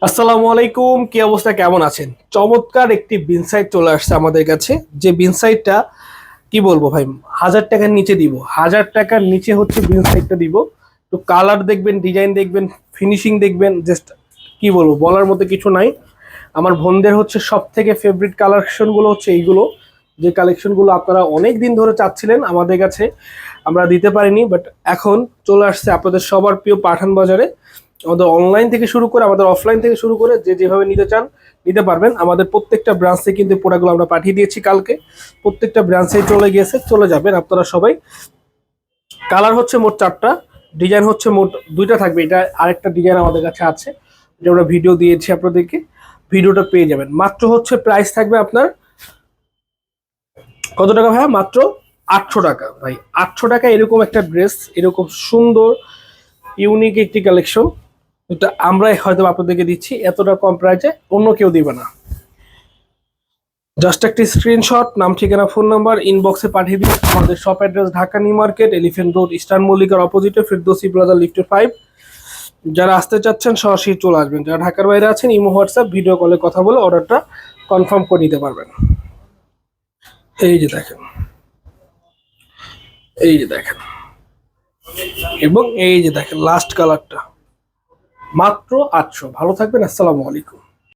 আসসালামু আলাইকুম, কি অবস্থা, কেমন আছেন? চমৎকার একটি বিনসাইট চলে আসছে আমাদের কাছে। যে বিনসাইটটা কি বলবো ভাই, 1000 টাকার নিচে দিব। 1000 টাকার নিচে হচ্ছে বিনসাইটটা দিব। তো কালার দেখবেন, ডিজাইন দেখবেন, ফিনিশিং দেখবেন, জাস্ট কি বলবো, বলার মতো কিছু নাই। আমার বোনদের হচ্ছে সব থেকে ফেভারিট কালেকশনগুলো হচ্ছে এইগুলো, যে কালেকশনগুলো আপনারা অনেক দিন ধরে চাচ্ছিলেন আমাদের কাছে, আমরা দিতে পারিনি, বাট এখন চলে আসছে আপনাদের সবার প্রিয় পাঠান বাজারে। আমাদের অনলাইন থেকে শুরু করে আমাদের অফলাইন থেকে শুরু করে যে যেভাবে নিতে চান নিতে পারবেন। আমাদের প্রত্যেকটা ব্রাঞ্চে কিন্তু প্রোডাক্টগুলো আমরা পাঠিয়ে দিয়েছি কালকে, প্রত্যেকটা ব্রাঞ্চে চলে গিয়েছে, চলে যাবেন আপনারা সবাই। কালার হচ্ছে মোট 4টা, ডিজাইন হচ্ছে মোট 2টা থাকবে। এটা আরেকটা ডিজাইন আমাদের কাছে আছে, যেটা আমরা ভিডিও দিয়েছি আপনাদেরকে, ভিডিওটা পেয়ে যাবেন। মাত্র হচ্ছে প্রাইস থাকবে আপনার কত টাকা ভাইয়া? মাত্র 800 টাকা ভাই। 800 টাকা এরকম একটা ড্রেস, এরকম সুন্দর ইউনিক একটি কালেকশন, এটা আমরাই হয়তো আপনাদেরকে দিচ্ছি এতটা কম প্রাইসে, অন্য কেউ দিবে না। জাস্ট একটি স্ক্রিনশট, নাম, ঠিকানা, ফোন নাম্বার ইনবক্সে পাঠিয়ে দিন। আমাদের shop address Dhaka new market, elephant road, eastern মল্লিকার অপোজিটে, ফিরদৌসি প্লাজা, লিফটে 5। যারা আসতে চাচ্ছেন সরাসরি চলে আসবেন, যারা ঢাকার বাইরে আছেন ইমো, হোয়াটসঅ্যাপ, ভিডিও কলে কথা বলে অর্ডারটা কনফার্ম করে নিতে পারবেন। এই যে দেখেন, এই যে দেখেন, এবং এই যে দেখেন লাস্ট কালারটা, মাত্র 800। ভালো থাকবেন, আসসালামু আলাইকুম।